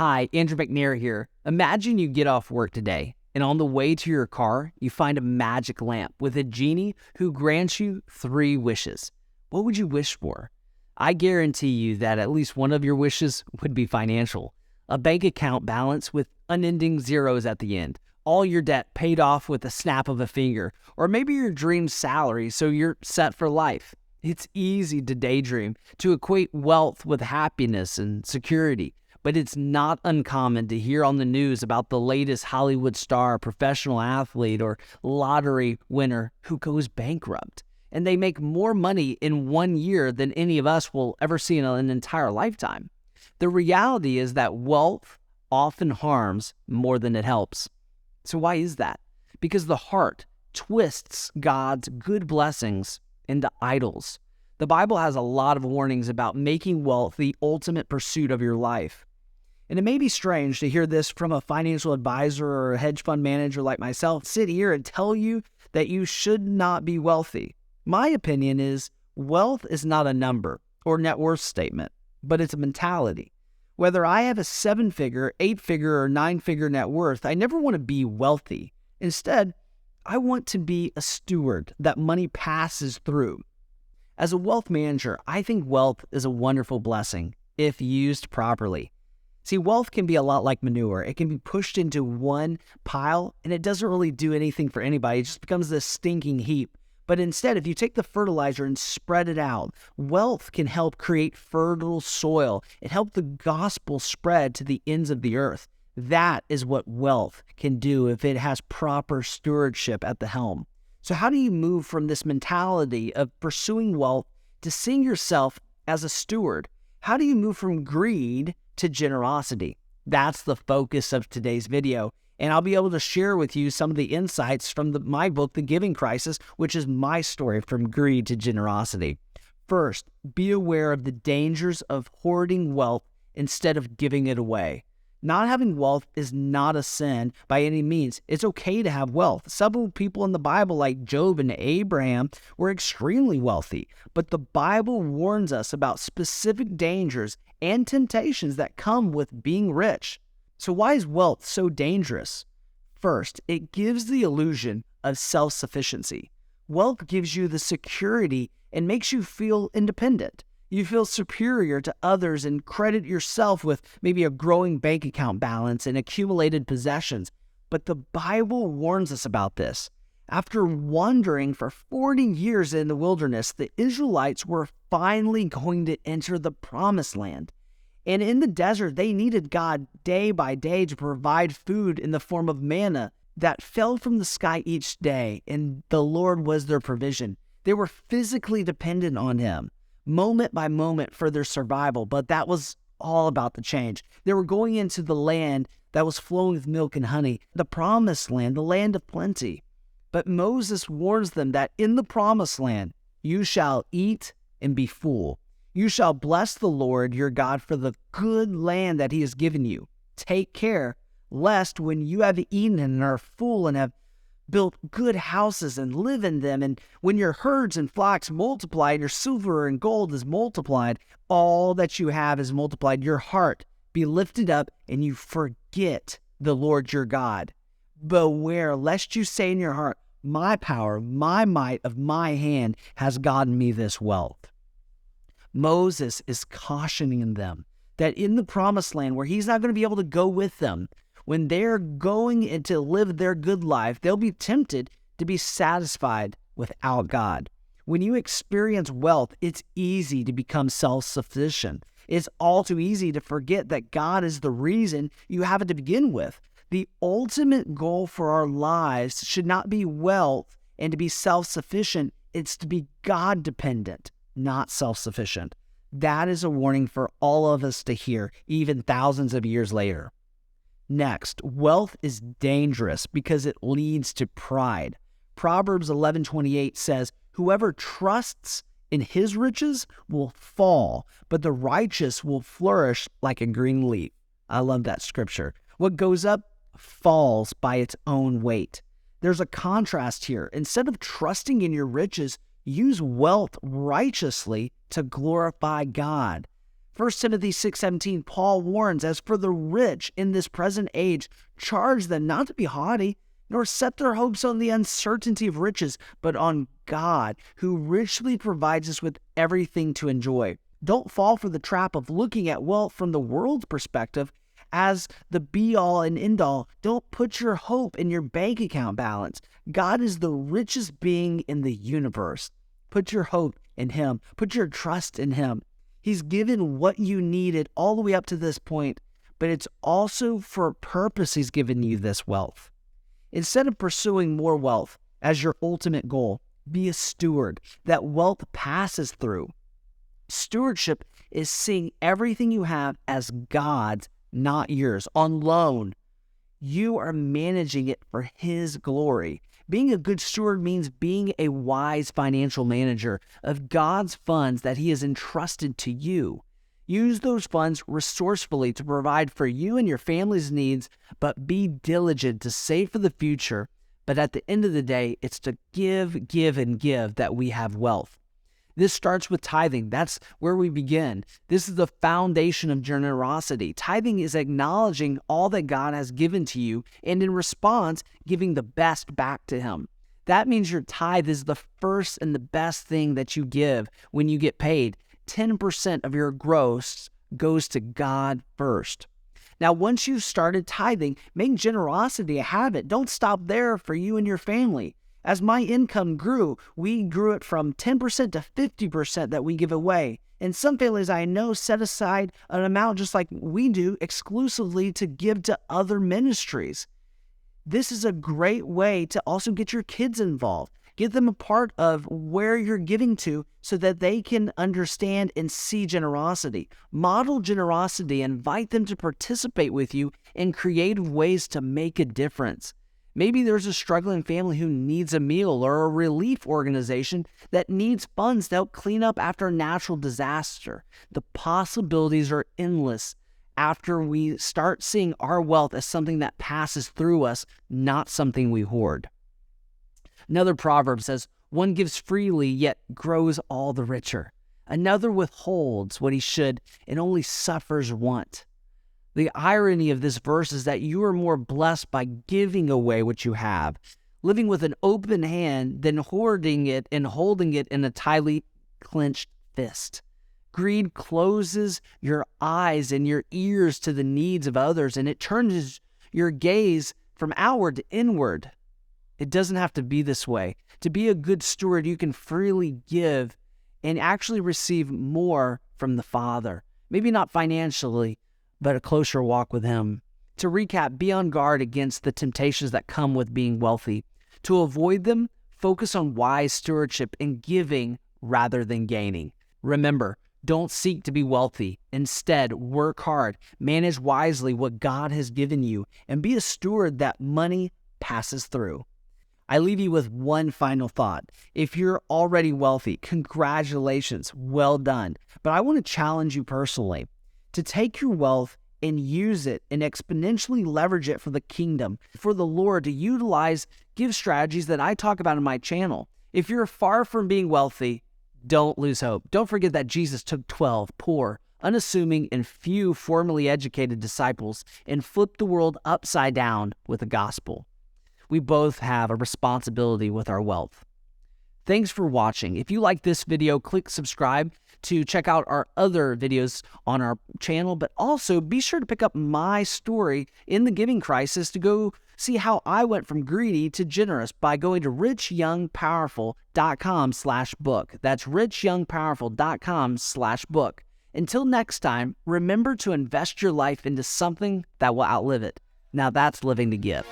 Hi, Andrew McNair here. Imagine you get off work today, and on the way to your car, you find a magic lamp with a genie who grants you 3 wishes. What would you wish for? I guarantee you that at least one of your wishes would be financial. A bank account balance with unending zeros at the end. All your debt paid off with a snap of a finger. Or maybe your dream salary so you're set for life. It's easy to daydream, to equate wealth with happiness and security. But it's not uncommon to hear on the news about the latest Hollywood star, professional athlete, or lottery winner who goes bankrupt. And they make more money in 1 year than any of us will ever see in an entire lifetime. The reality is that wealth often harms more than it helps. So why is that? Because the heart twists God's good blessings into idols. The Bible has a lot of warnings about making wealth the ultimate pursuit of your life. And it may be strange to hear this from a financial advisor or a hedge fund manager like myself sit here and tell you that you should not be wealthy. My opinion is wealth is not a number or net worth statement, but it's a mentality. Whether I have a 7-figure, 8-figure, or 9-figure net worth, I never want to be wealthy. Instead, I want to be a steward that money passes through. As a wealth manager, I think wealth is a wonderful blessing if used properly. See, wealth can be a lot like manure. It can be pushed into one pile, and it doesn't really do anything for anybody. It just becomes this stinking heap. But instead, if you take the fertilizer and spread it out, wealth can help create fertile soil. It helps the gospel spread to the ends of the earth. That is what wealth can do if it has proper stewardship at the helm. So how do you move from this mentality of pursuing wealth to seeing yourself as a steward? How do you move from greed to generosity? That's the focus of today's video. And I'll be able to share with you some of the insights from my book, The Giving Crisis, which is my story from greed to generosity. First, be aware of the dangers of hoarding wealth instead of giving it away. Not having wealth is not a sin by any means. It's okay to have wealth. Several people in the Bible, like Job and Abraham, were extremely wealthy. But the Bible warns us about specific dangers and temptations that come with being rich. So why is wealth so dangerous? First, it gives the illusion of self-sufficiency. Wealth gives you the security and makes you feel independent. You feel superior to others and credit yourself with maybe a growing bank account balance and accumulated possessions. But the Bible warns us about this. After wandering for 40 years in the wilderness, the Israelites were finally going to enter the promised land. And in the desert, they needed God day by day to provide food in the form of manna that fell from the sky each day, and the Lord was their provision. They were physically dependent on Him, moment by moment, for their survival, but that was all about to change. They were going into the land that was flowing with milk and honey, the promised land, the land of plenty. But Moses warns them that in the promised land, you shall eat and be full. You shall bless the Lord your God for the good land that He has given you. Take care, lest when you have eaten and are full and have built good houses and live in them, and when your herds and flocks multiply, and your silver and gold is multiplied, all that you have is multiplied, your heart be lifted up, and you forget the Lord your God. Beware, lest you say in your heart, my power, my might of my hand has gotten me this wealth. Moses is cautioning them that in the promised land where he's not going to be able to go with them, when they're going in to live their good life, they'll be tempted to be satisfied without God. When you experience wealth, it's easy to become self-sufficient. It's all too easy to forget that God is the reason you have it to begin with. The ultimate goal for our lives should not be wealth and to be self-sufficient. It's to be God-dependent, not self-sufficient. That is a warning for all of us to hear, even thousands of years later. Next, wealth is dangerous because it leads to pride. Proverbs 11:28 says, whoever trusts in his riches will fall, but the righteous will flourish like a green leaf. I love that scripture. What goes up falls by its own weight. There's a contrast here. Instead of trusting in your riches, use wealth righteously to glorify God. 1 Timothy 6:17, Paul warns, as for the rich in this present age, charge them not to be haughty, nor set their hopes on the uncertainty of riches, but on God, who richly provides us with everything to enjoy. Don't fall for the trap of looking at wealth from the world's perspective as the be-all and end-all. Don't put your hope in your bank account balance. God is the richest being in the universe. Put your hope in Him. Put your trust in Him. He's given what you needed all the way up to this point, but it's also for a purpose He's given you this wealth. Instead of pursuing more wealth as your ultimate goal, be a steward that wealth passes through. Stewardship is seeing everything you have as God's, not yours, on loan. You are managing it for His glory. Being a good steward means being a wise financial manager of God's funds that He has entrusted to you. Use those funds resourcefully to provide for you and your family's needs, but be diligent to save for the future. But at the end of the day, it's to give, and give that we have wealth. This starts with tithing. That's where we begin. This is the foundation of generosity. Tithing is acknowledging all that God has given to you, and in response, giving the best back to Him. That means your tithe is the first and the best thing that you give when you get paid. 10% of your gross goes to God first. Now, once you've started tithing, make generosity a habit. Don't stop there for you and your family. As my income grew, we grew it from 10% to 50% that we give away. And some families I know set aside an amount just like we do exclusively to give to other ministries. This is a great way to also get your kids involved. Get them a part of where you're giving to so that they can understand and see generosity. Model generosity. Invite them to participate with you in creative ways to make a difference. Maybe there's a struggling family who needs a meal, or a relief organization that needs funds to help clean up after a natural disaster. The possibilities are endless after we start seeing our wealth as something that passes through us, not something we hoard. Another proverb says, one gives freely, yet grows all the richer. Another withholds what he should and only suffers want. The irony of this verse is that you are more blessed by giving away what you have, living with an open hand, than hoarding it and holding it in a tightly clenched fist. Greed closes your eyes and your ears to the needs of others, and it turns your gaze from outward to inward. It doesn't have to be this way. To be a good steward, you can freely give and actually receive more from the Father. Maybe not financially, but a closer walk with Him. To recap, be on guard against the temptations that come with being wealthy. To avoid them, focus on wise stewardship and giving rather than gaining. Remember, don't seek to be wealthy. Instead, work hard, manage wisely what God has given you, and be a steward that money passes through. I leave you with one final thought. If you're already wealthy, congratulations, well done. But I want to challenge you personally to take your wealth and use it and exponentially leverage it for the kingdom, for the Lord, to utilize give strategies that I talk about in my channel. If you're far from being wealthy, don't lose hope. Don't forget that Jesus took 12 poor, unassuming, and few formally educated disciples and flipped the world upside down with the gospel. We both have a responsibility with our wealth. Thanks for watching. If you like this video, click subscribe to check out our other videos on our channel, but also be sure to pick up my story in the giving crisis to go see how I went from greedy to generous by going to richyoungpowerful.com/book. That's richyoungpowerful.com/book. Until next time, remember to invest your life into something that will outlive it. Now that's living to give.